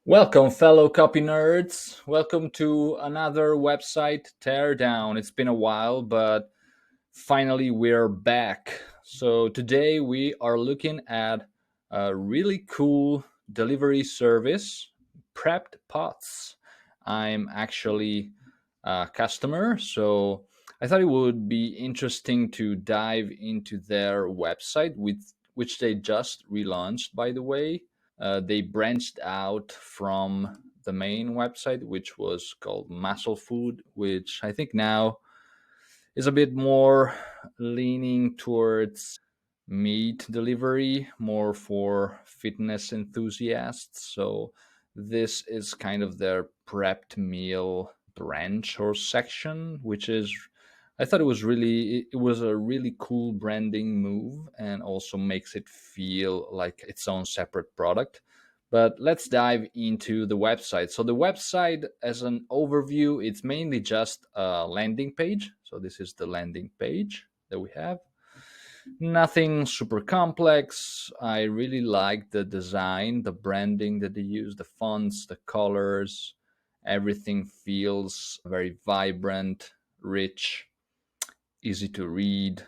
Welcome, fellow copy nerds. Welcome to another website, Teardown. It's been a while, but finally we're back. So today we are looking at a really cool delivery service, Prepped Pots. I'm actually a customer, so I thought it would be interesting to dive into their website, which they just relaunched, by the way. They branched out from the main website, which was called Muscle Food, which I think now is a bit more leaning towards meat delivery, more for fitness enthusiasts. So this is kind of their prepped meal branch or section, which is I thought it was a really cool branding move and also makes it feel like its own separate product. But let's dive into the website. So the website, as an overview, it's mainly just a landing page. So this is the landing page that we have. Nothing super complex. I really like the design, the branding that they use, the fonts, the colors. Everything feels very vibrant, rich, easy to read,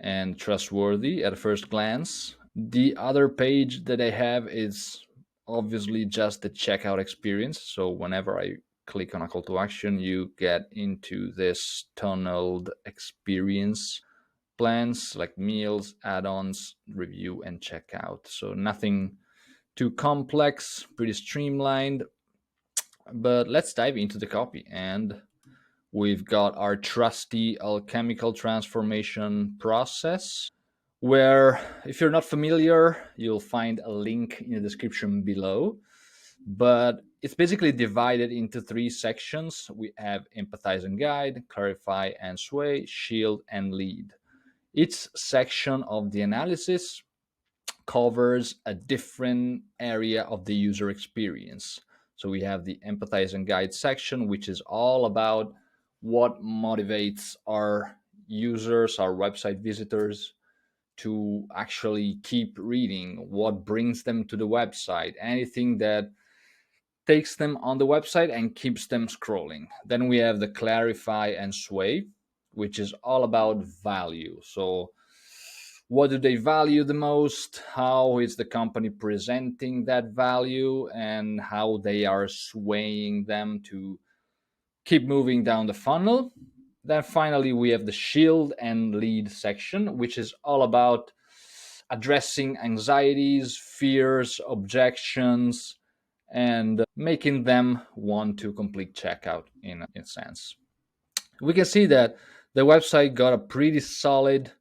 and trustworthy at first glance. The other page that I have is obviously just the checkout experience. So whenever I click on a call to action, you get into this tunneled experience plans like meals, add-ons, review, and checkout. So nothing too complex, pretty streamlined. But let's dive into the copy. And we've got our trusty alchemical transformation process, where, if you're not familiar, you'll find a link in the description below. But it's basically divided into three sections. We have empathize and guide, clarify and sway, shield and lead. Each section of the analysis covers a different area of the user experience. So we have the empathize and guide section, which is all about what motivates our users, our website visitors, to actually keep reading, what brings them to the website, anything that takes them on the website and keeps them scrolling. Then we have the clarify and sway, which is all about value. So what do they value the most? How is the company presenting that value, and how they are swaying them to keep moving down the funnel? Then finally, we have the shield and lead section, which is all about addressing anxieties, fears, objections, and making them want to complete checkout in a sense. We can see that the website got a pretty solid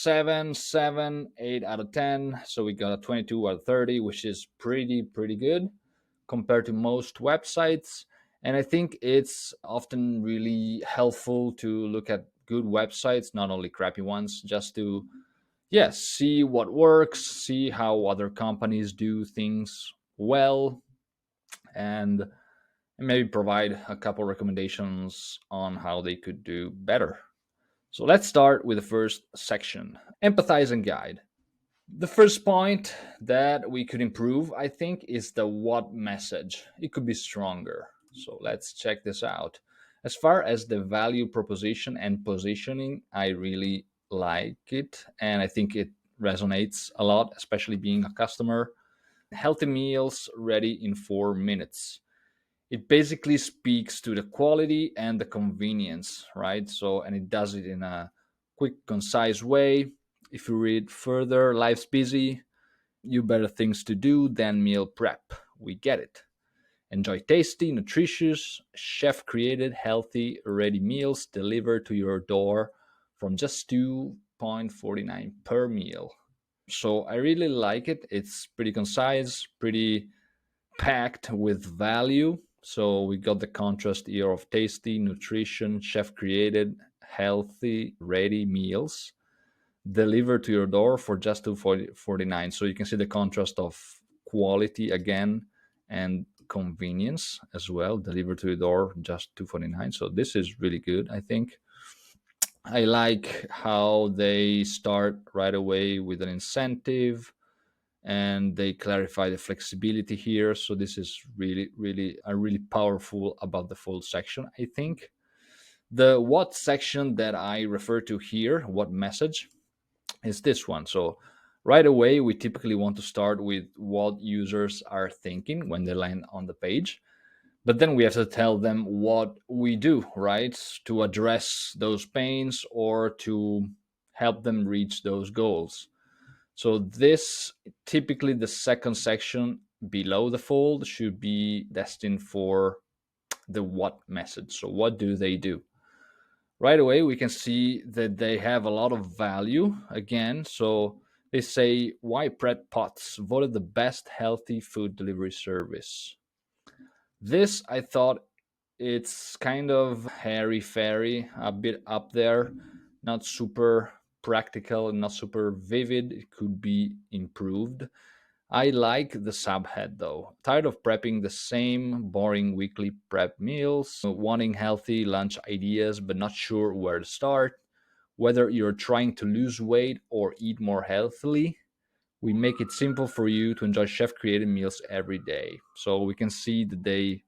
8 out of 10. So we got a 22 out of 30, which is pretty good compared to most websites. And I think it's often really helpful to look at good websites, not only crappy ones, just to, yes, see what works, see how other companies do things well, and maybe provide a couple recommendations on how they could do better. So let's start with the first section, empathize and guide. The first point that we could improve, I think, is the what message. It could be stronger. So let's check this out. As far as the value proposition and positioning, I really like it. And I think it resonates a lot, especially being a customer. Healthy meals ready in 4 minutes. It basically speaks to the quality and the convenience, right? So, and it does it in a quick, concise way. If you read further, life's busy, you better things to do than meal prep. We get it. Enjoy tasty, nutritious, chef created, healthy, ready meals delivered to your door from just 2.49 per meal. So I really like it. It's pretty concise, pretty packed with value. So we got the contrast here of tasty, nutrition, chef created, healthy, ready meals delivered to your door for just 2.49. So you can see the contrast of quality again and convenience as well, delivered to your door just 2.49. So this is really good, I think. I like how they start right away with an incentive, and they clarify the flexibility here. So this is really powerful about the fold section, I think. The what section that I refer to here, what message, is this one. So right away, we typically want to start with what users are thinking when they land on the page. But then we have to tell them what we do, right? To address those pains or to help them reach those goals. So this typically the second section below the fold should be destined for the what message. So what do they do? Right away we can see that they have a lot of value again. So they say why Pret Pots voted the best healthy food delivery service. This I thought it's kind of hairy fairy, a bit up there, not super practical, not super vivid. It could be improved. I like the subhead though. Tired of prepping the same boring weekly prep meals, wanting healthy lunch ideas but not sure where to start. Whether you're trying to lose weight or eat more healthily, we make it simple for you to enjoy chef created meals every day. So we can see that they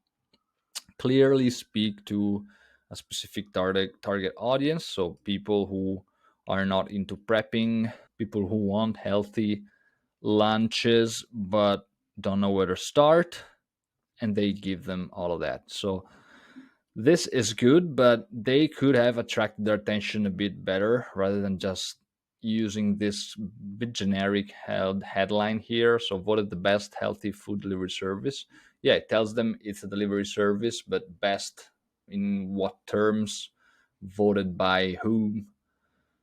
clearly speak to a specific target audience. So people who are not into prepping, people who want healthy lunches but don't know where to start, and they give them all of that. So this is good, but they could have attracted their attention a bit better rather than just using this bit generic headline here. So voted the best healthy food delivery service. Yeah, it tells them it's a delivery service, but best in what terms, voted by whom.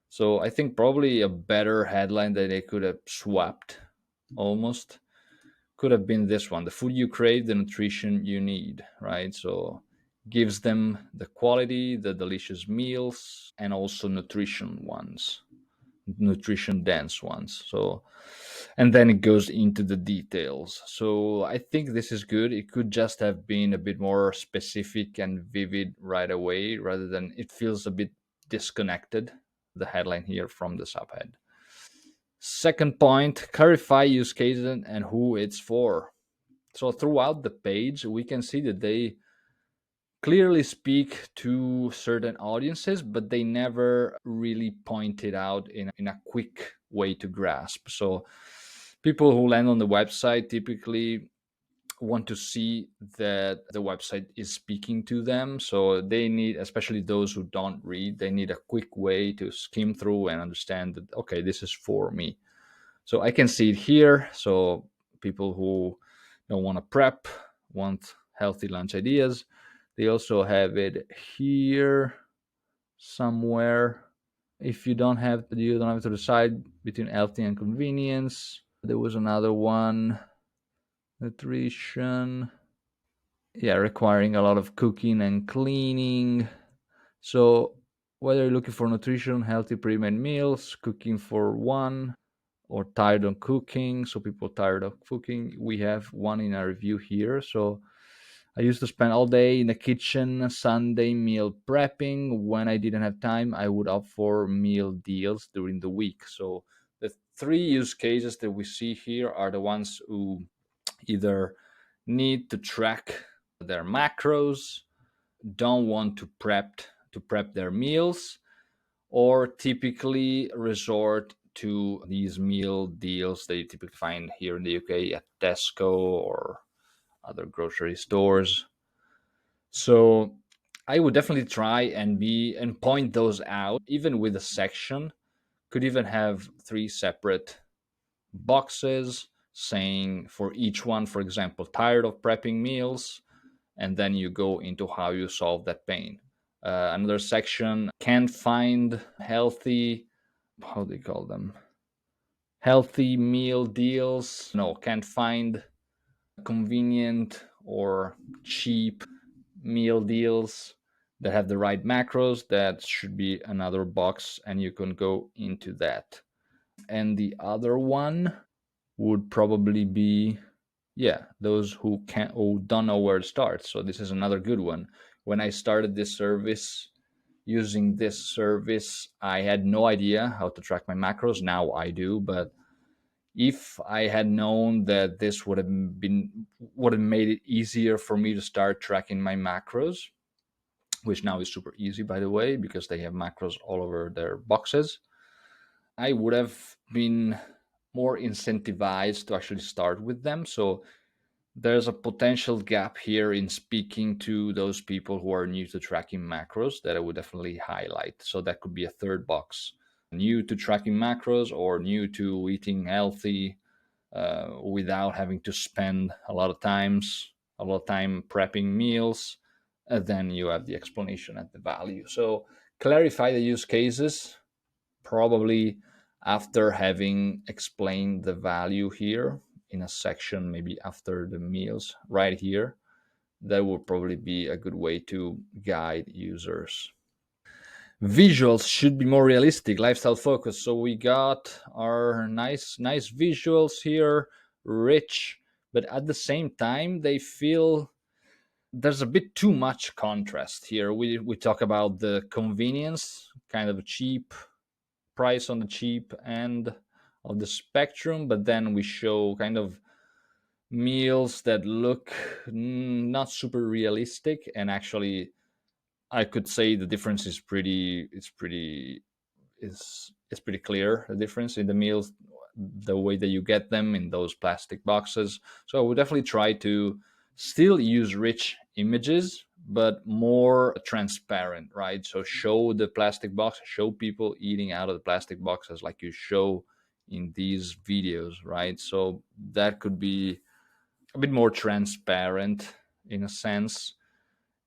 So I think probably a better headline that they could have swapped almost could have been this one: the food you crave, the nutrition you need, right? So gives them the quality, the delicious meals, and also nutrition dense ones. So and then it goes into the details. So I think this is good. It could just have been a bit more specific and vivid right away, rather than it feels a bit disconnected, the headline here, from the subhead. Second point, clarify use cases and who it's for. So throughout the page, we can see that they clearly speak to certain audiences, but they never really point it out in a quick way to grasp. So people who land on the website typically want to see that the website is speaking to them. So they need, especially those who don't read, they need a quick way to skim through and understand that, okay, this is for me. So I can see it here. So people who don't want to prep, want healthy lunch ideas. They also have it here somewhere. If you don't have to decide between healthy and convenience. There was another one, nutrition. Yeah, requiring a lot of cooking and cleaning. So whether you're looking for nutrition, healthy pre-made meals, cooking for one, or tired of cooking, so people tired of cooking, we have one in our review here. So I used to spend all day in the kitchen Sunday meal prepping. When I didn't have time, I would opt for meal deals during the week. So the three use cases that we see here are the ones who either need to track their macros, don't want to prep their meals, or typically resort to these meal deals that you typically find here in the UK at Tesco or other grocery stores. So I would definitely try and point those out, even with a section. Could even have three separate boxes saying for each one, for example, tired of prepping meals, and then you go into how you solve that pain. Another section, can't find healthy, how do they call them, healthy meal deals. No, can't find convenient or cheap meal deals that have the right macros. That should be another box, and you can go into that. And the other one would probably be, yeah, those who don't know where to start. So this is another good one. When I started this service, using this service, I had no idea how to track my macros. Now I do, but If I had known that this would have made it easier for me to start tracking my macros, which now is super easy, by the way, because they have macros all over their boxes, I would have been more incentivized to actually start with them. So there's a potential gap here in speaking to those people who are new to tracking macros that I would definitely highlight. So that could be a third box: new to tracking macros or new to eating healthy, without having to spend a lot of time prepping meals. And then you have the explanation and the value. So clarify the use cases, probably after having explained the value here in a section, maybe after the meals, right here. That would probably be a good way to guide users. Visuals should be more realistic, lifestyle focused. So we got our nice visuals here, rich, but at the same time they feel there's a bit too much contrast here. We talk about the convenience, kind of cheap price on the cheap end of the spectrum, but then we show kind of meals that look not super realistic. And actually, I could say the difference is pretty clear. The difference in the meals, the way that you get them in those plastic boxes. So I would definitely try to still use rich images, but more transparent, right? So show the plastic box, show people eating out of the plastic boxes like you show in these videos, right? So that could be a bit more transparent in a sense.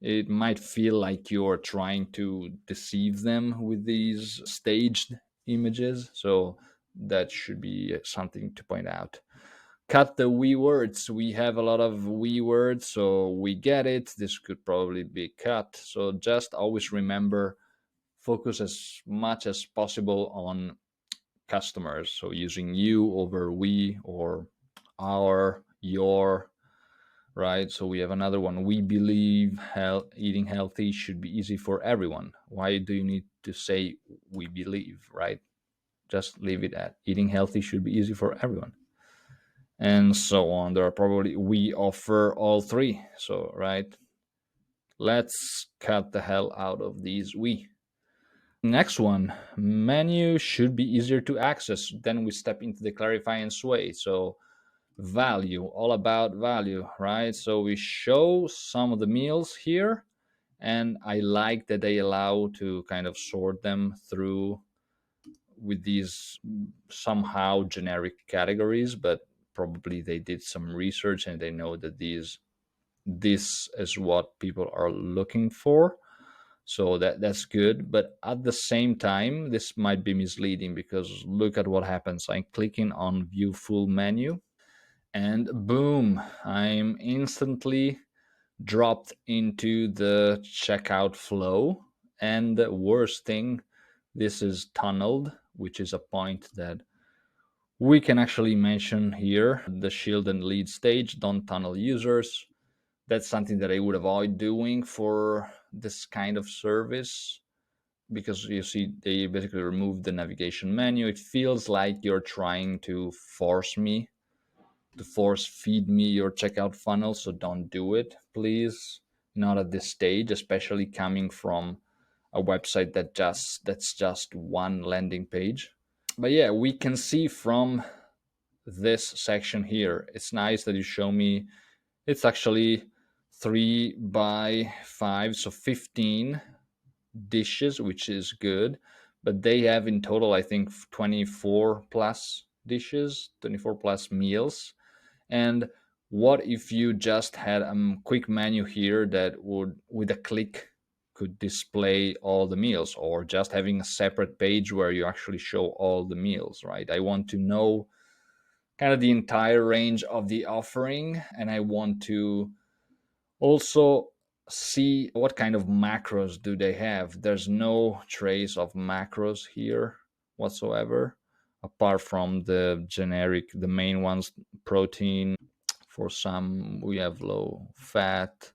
It might feel like you're trying to deceive them with these staged images. So that should be something to point out. Cut the we words. We have a lot of we words, so we get it. This could probably be cut. So just always remember, focus as much as possible on customers. So using you over we or our, your, right? So we have another one. We believe eating healthy should be easy for everyone. Why do you need to say we believe, right? Just leave it at eating healthy should be easy for everyone. And so on. There are probably we offer all three. So, right? Let's cut the hell out of these we. Next one, menu should be easier to access. Then we step into the clarifying sway. So value, all about value, right? So we show some of the meals here, and I like that they allow to kind of sort them through with these somehow generic categories, but probably they did some research and they know that this is what people are looking for. So that's good. But at the same time, this might be misleading because look at what happens. I'm clicking on view full menu, and boom, I'm instantly dropped into the checkout flow. And the worst thing, this is tunneled, which is a point that we can actually mention here. The shield and lead stage don't tunnel users. That's something that I would avoid doing for this kind of service, because you see they basically remove the navigation menu. It feels like you're trying to force feed me your checkout funnel. So don't do it, please. Not at this stage, especially coming from a website that's just one landing page. But yeah, we can see from this section here, it's nice that you show me it's actually 3 by 5, so 15 dishes, which is good. But they have in total, I think, 24 plus dishes, 24 plus meals. And what if you just had a quick menu here that would, with a click, could display all the meals, or just having a separate page where you actually show all the meals, right? I want to know kind of the entire range of the offering, and I want to also see what kind of macros do they have. There's no trace of macros here whatsoever, apart from the generic, the main ones: protein. For some we have low fat.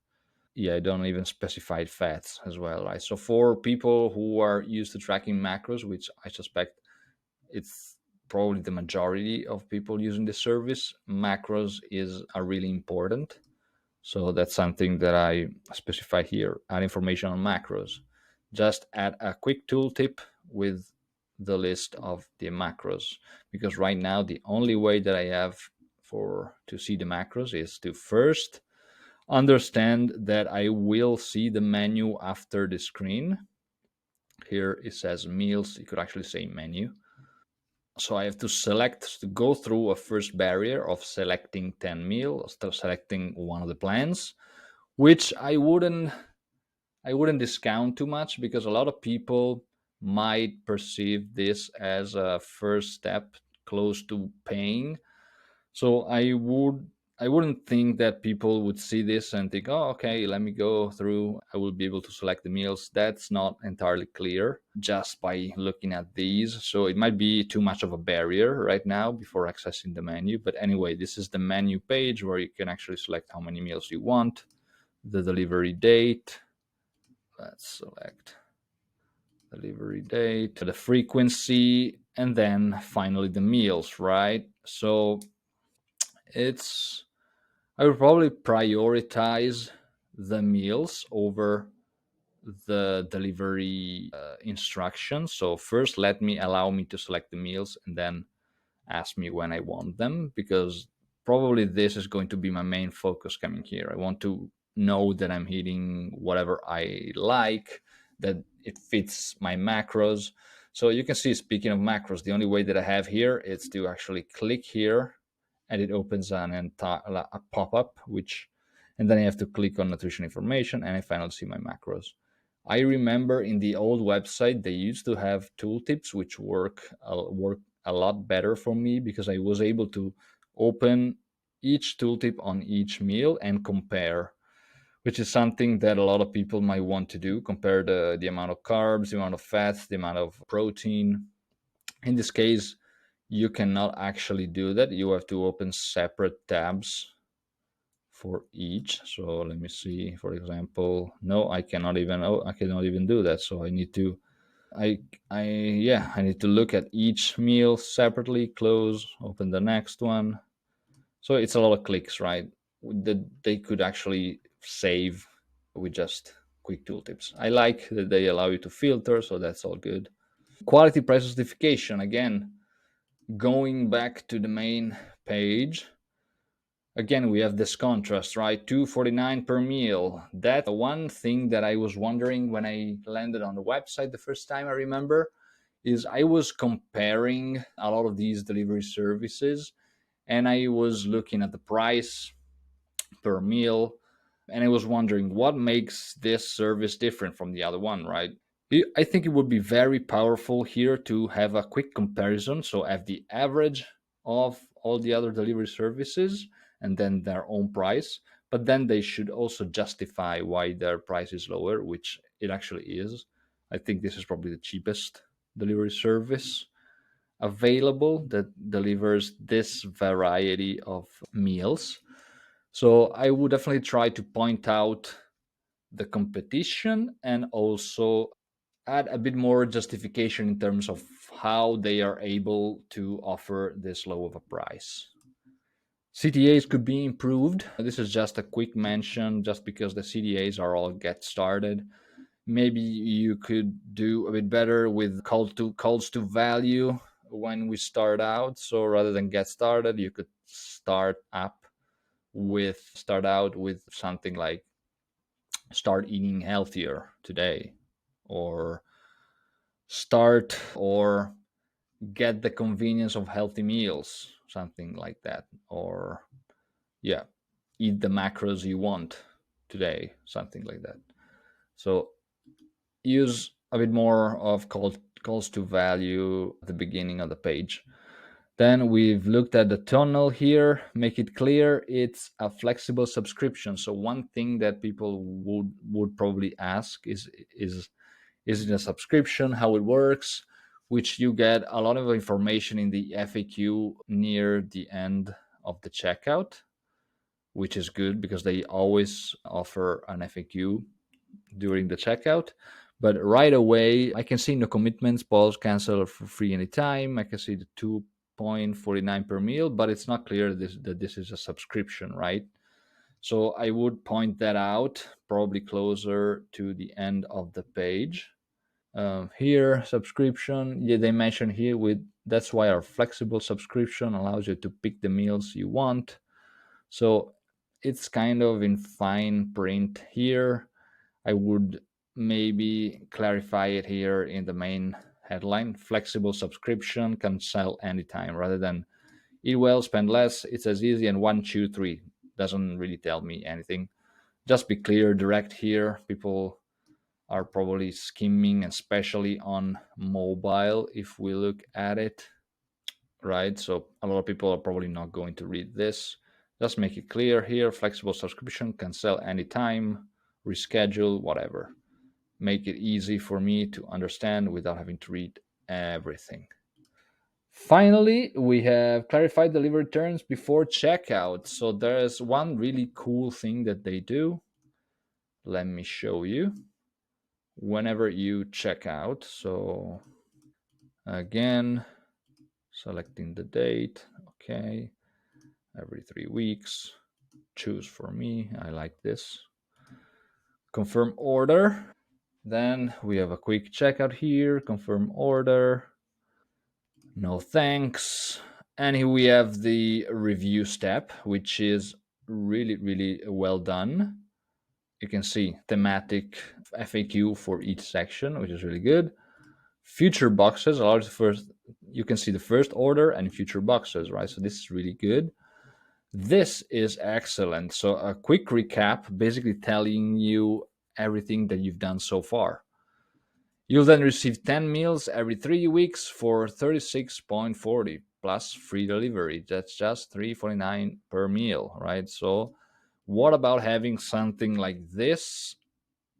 Yeah, I don't even specify fats as well, right? So for people who are used to tracking macros, which I suspect it's probably the majority of people using the service, macros is are really important. So that's something that I specify here. Add information on macros. Just add a quick tooltip with the list of the macros, because right now the only way that I have for to see the macros is to first understand that I will see the menu after the screen. Here it says meals, you could actually say menu. So I have to select, to go through a first barrier of selecting 10 meals, selecting one of the plans, which I wouldn't discount too much, because a lot of people might perceive this as a first step close to paying. So I wouldn't think that people would see this and think, oh, okay, let me go through. I will be able to select the meals. That's not entirely clear just by looking at these. So it might be too much of a barrier right now before accessing the menu. But anyway, this is the menu page where you can actually select how many meals you want, the delivery date. Let's select delivery date, the frequency, and then finally the meals, right? So it's I would probably prioritize the meals over the delivery instructions. So first, allow me to select the meals, and then ask me when I want them, because probably this is going to be my main focus coming here. I want to know that I'm hitting whatever I like, that it fits my macros. So you can see, speaking of macros, the only way that I have here is to actually click here, and it opens an entire a pop-up, which, and then I have to click on nutrition information, and I finally see my macros. I remember in the old website they used to have tooltips, which work a lot better for me, because I was able to open each tooltip on each meal and compare, which is something that a lot of people might want to do. Compare the amount of carbs, the amount of fats, the amount of protein. In this case, you cannot actually do that. You have to open separate tabs for each. So let me see, for example, no, I cannot even do that. So I need to I I need to look at each meal separately, close, open the next one. So it's a lot of clicks, right? That they could actually save with just quick tooltips. I like that they allow you to filter, so that's all good. Quality price justification, again, going back to the main page. Again, we have this contrast, right? 249 per meal. That's one thing that I was wondering when I landed on the website the first time, I remember, is I was comparing a lot of these delivery services, and I was looking at the price per meal, and I was wondering what makes this service different from the other one, right? I think it would be very powerful here to have a quick comparison. So, have the average of all the other delivery services and then their own price. But then they should also justify why their price is lower, which it actually is. I think this is probably the cheapest delivery service available that delivers this variety of meals. So, I would definitely try to point out the competition and also add a bit more justification in terms of how they are able to offer this low of a price. CTAs could be improved. This is just a quick mention, just because the CTAs are all get started. Maybe you could do a bit better with calls to value when we start out. So rather than get started, you could start out with something like start eating healthier today, or start or get the convenience of healthy meals, something like that. Or, yeah, eat the macros you want today, something like that. So, use a bit more of calls to value at the beginning of the page. Then we've looked at the tunnel here. Make it clear it's a flexible subscription. So one thing that people would probably ask is it a subscription? How it works? Which you get a lot of information in the FAQ near the end of the checkout, which is good because they always offer an FAQ during the checkout. But right away, I can see no commitments, pause, cancel, or for free anytime. I can see the two 36.49 per meal, but it's not clear that this is a subscription, right? So I would point that out, probably closer to the end of the page. Here, subscription, yeah, they mention here with that's why our flexible subscription allows you to pick the meals you want. So it's kind of in fine print here. I would maybe clarify it here in the main headline. Flexible subscription can sell anytime rather than eat well, spend less. It's as easy and one, two, three. Doesn't really tell me anything. Just be clear, direct here. People are probably skimming, especially on mobile, if we look at it, right? So a lot of people are probably not going to read this. Just make it clear here. Flexible subscription can sell anytime, reschedule, whatever. Make it easy for me to understand without having to read everything. Finally, we have clarified delivery terms before checkout. So there's one really cool thing that they do. Let me show you. Whenever you check out, so again, selecting the date, okay, every 3 weeks, choose for me, I like this. Confirm order. Then we have a quick checkout here, confirm order. No thanks. And here we have the review step, which is really, really well done. You can see thematic FAQ for each section, which is really good. Future boxes allows the first, you can see the first order and future boxes, right? So this is really good. This is excellent. So a quick recap, basically telling you everything that you've done so far. You'll then receive 10 meals every 3 weeks for 36.40 plus free delivery. That's just 3.49 per meal, right? So what about having something like this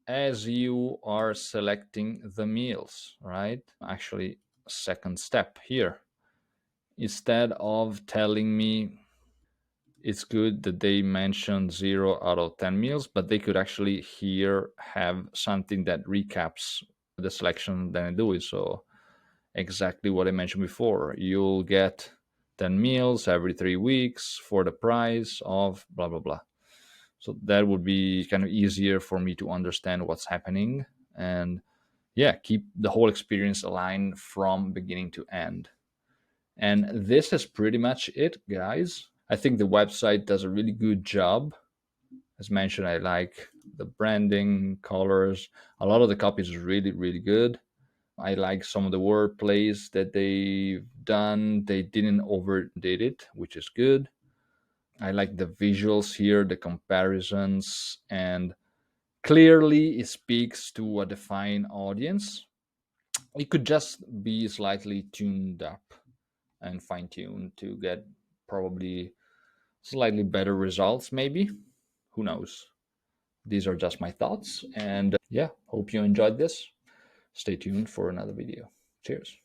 as you are selecting the meals, right? Actually, second step here. Instead of telling me it's good that they mentioned 0 out of 10 meals, but they could actually here have something that recaps the selection that I do. So exactly what I mentioned before. You'll get 10 meals every 3 weeks for the price of blah, blah, blah. So that would be kind of easier for me to understand what's happening and, yeah, keep the whole experience aligned from beginning to end. And this is pretty much it, guys. I think the website does a really good job. As mentioned, I like the branding, colors. A lot of the copy is really, really good. I like some of the word plays that they've done. They didn't overdid it, which is good. I like the visuals here, the comparisons, and clearly it speaks to a defined audience. It could just be slightly tuned up and fine tuned to get probably slightly better results, maybe. Who knows? These are just my thoughts. And yeah, hope you enjoyed this. Stay tuned for another video. Cheers.